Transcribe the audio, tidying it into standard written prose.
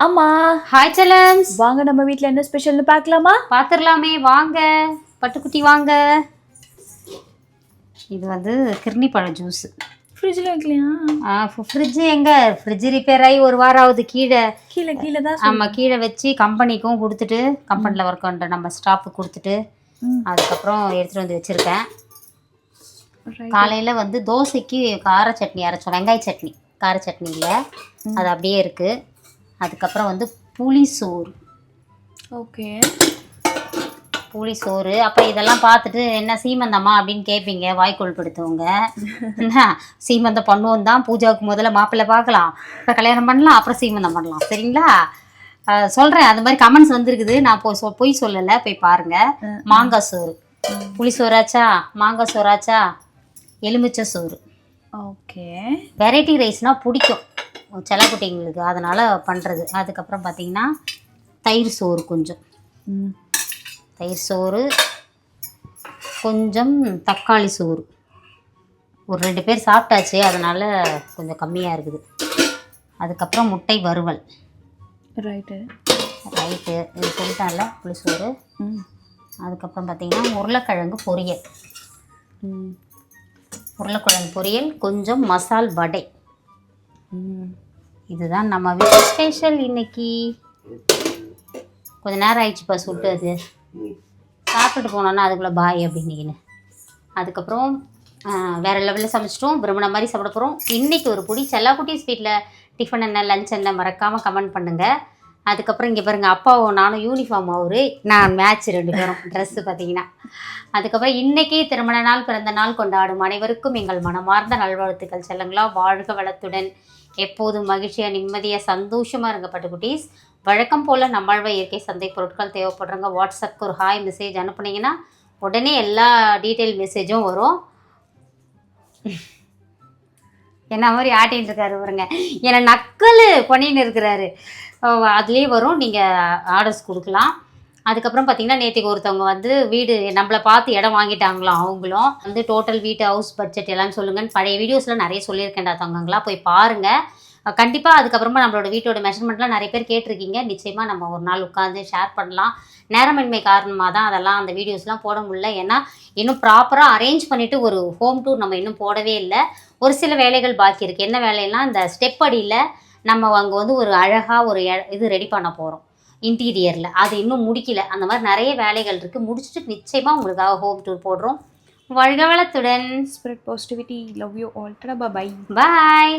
அம்மா ஹாய் செல்லம்ஸ், வாங்க நம்ம வீட்ல என்ன ஸ்பெஷல்னு பார்க்கலாமா? பார்த்துடலாமே வாங்க. பட்டுக்குட்டி வாங்க. இது வந்து கிர்னி பழ ஜூஸ். ஃப்ரிட்ஜில் வைக்கலையா? ஃப்ரிட்ஜு எங்கே? ஃப்ரிட்ஜு ரிப்பேர் ஆகி ஒரு வாரம் ஆகுது. கீழே கீழே தான். ஆமாம், கீழே வச்சு கம்பெனிக்கும் கொடுத்துட்டு, கம்பெனியில் ஒர்க் பண்ணுற நம்ம ஸ்டாஃபுக்கு கொடுத்துட்டு அதுக்கப்புறம் எடுத்துகிட்டு வந்து வச்சுருக்கேன். காலையில் வந்து தோசைக்கு கார சட்னி அரைச்சோம், வெங்காய சட்னி, கார சட்னி இல்லை, அது அப்படியே இருக்குது. அதுக்கப்புறம் வந்து புளி சோறு. ஓகே, புளி சோறு. அப்புறம் இதெல்லாம் பார்த்துட்டு என்ன சீமந்தம்மா அப்படின்னு கேட்பீங்க, வாய்க்கோள் படுத்துவங்க. என்ன சீமந்தம் பண்ணுவோம் தான், பூஜாவுக்கு முதல்ல மாப்பிள்ளை பார்க்கலாம், அப்புறம் கல்யாணம் பண்ணலாம், அப்புறம் சீமந்தம் பண்ணலாம், சரிங்களா? சொல்கிறேன், அது மாதிரி கமெண்ட்ஸ் வந்துருக்குது. நான் பொய் சொல்லலை, போய் பாருங்கள். மாங்காய் சோறு, புளி சோறாச்சா, மாங்காய் சோறாச்சா, எலுமிச்சை சோறு. ஓகே, வெரைட்டி ரைஸ்னால் பிடிக்கும் செல்லக்குட்டிங்களுக்கு, அதனால் பண்ணுறது. அதுக்கப்புறம் பார்த்திங்கன்னா தயிர் சோறு, கொஞ்சம் தயிர் சோறு, கொஞ்சம் தக்காளி சோறு. ஒரு 2 பேர் சாப்பிட்டாச்சு, அதனால் கொஞ்சம் கம்மியாக இருக்குது. அதுக்கப்புறம் முட்டை வறுவல். ரைட்டு, இது சொல்லிட்டான்ல, புளிசோறு. அதுக்கப்புறம் பார்த்திங்கன்னா உருளைக்கிழங்கு பொரியல். உருளைக்கிழங்கு பொரியல், கொஞ்சம் மசால் வடை. இதுதான் நம்ம வீட்டு ஸ்பெஷல் இன்னைக்கு. கொஞ்சம் நேரம் ஆயிடுச்சுப்பா சுட்டு, அது சாப்பிட்டுட்டு போனோன்னா அதுக்குள்ளே பாய் அப்படின்னு. அதுக்கப்புறம் வேறு லெவலில் சமைச்சிட்டோம், பிரம்மண மாதிரி சாப்பிட போகிறோம். இன்றைக்கி ஒரு பிடி செல்லாக்குட்டீஸ் வீட்டில் டிஃபன் என்ன, லஞ்ச் என்ன, மறக்காமல் கமெண்ட் பண்ணுங்கள். அதுக்கப்புறம் இங்கே பாருங்கள், அப்பாவும் நானும் யூனிஃபார்ம், அவரு நான் மேட்ச் 2 பேரும் ட்ரெஸ்ஸு பார்த்தீங்கன்னா. அதுக்கப்புறம் இன்றைக்கி திருமண நாள், பிறந்த நாள் கொண்டாடும் அனைவருக்கும் எங்கள் மனமார்ந்த நல்வாழ்த்துக்கள். செல்லுங்களா, வாழ்க வளத்துடன், எப்போதும் மகிழ்ச்சியாக, நிம்மதியாக, சந்தோஷமாக இருங்க பட்டுக்குட்டீஸ். வழக்கம் போல் நம்மாழ்வ இயற்கை சந்தை பொருட்கள் தேவைப்படுறவங்க வாட்ஸ்அப்புக்கு ஒரு ஹாய் மெசேஜ் அனுப்புனீங்கன்னா உடனே எல்லா டீட்டெயில் மெசேஜும் வரும். என்ன மாதிரி ஆட்டின்னு இருக்காரு பாருங்க, என்னை நக்கல் பண்ணின்னு இருக்கிறாரு, அதுலேயே வரும், நீங்கள் ஆர்டர்ஸ் கொடுக்கலாம். அதுக்கப்புறம் பார்த்திங்கன்னா நேற்றுக்கு ஒருத்தவங்க வந்து வீடு நம்மளை பார்த்து இடம் வாங்கிட்டாங்களாம். அவங்களும் வந்து டோட்டல் வீட்டு ஹவுஸ் பட்ஜெட் எல்லாம் சொல்லுங்கன்னு பழைய வீடியோஸில் நிறைய சொல்லியிருக்கேன்டா தவங்களா, போய் பாருங்கள் கண்டிப்பாக. அதுக்கப்புறமா நம்மளோட வீட்டோட மெஷர்மெண்ட்லாம் நிறைய பேர் கேட்டிருக்கீங்க. நிச்சயமாக நம்ம ஒரு நாள் உட்காந்து ஷேர் பண்ணலாம். நேரமின்மை காரணமாக தான் அதெல்லாம் அந்த வீடியோஸ்லாம் போட முடியல. ஏன்னா இன்னும் ப்ராப்பராக அரேஞ்ச் பண்ணிவிட்டு ஒரு ஹோம் டூர் நம்ம இன்னும் போடவே இல்லை. ஒரு சில வேலைகள் பாக்கி இருக்குது. என்ன வேலையெல்லாம், இந்த ஸ்டெப் அடியில் நம்ம அங்கே வந்து ஒரு அழகாக ஒரு இது ரெடி பண்ண போகிறோம் இன்டீரியரில், அது இன்னும் முடிக்கல. அந்த மாதிரி நிறைய வேலைகள் இருக்குது. முடிச்சுட்டு நிச்சயமாக உங்களுக்காக ஹோம் டூர் போடுறோம். வாழ்க வளத்துடன். Spirit positivity. Love you all. Bye bye.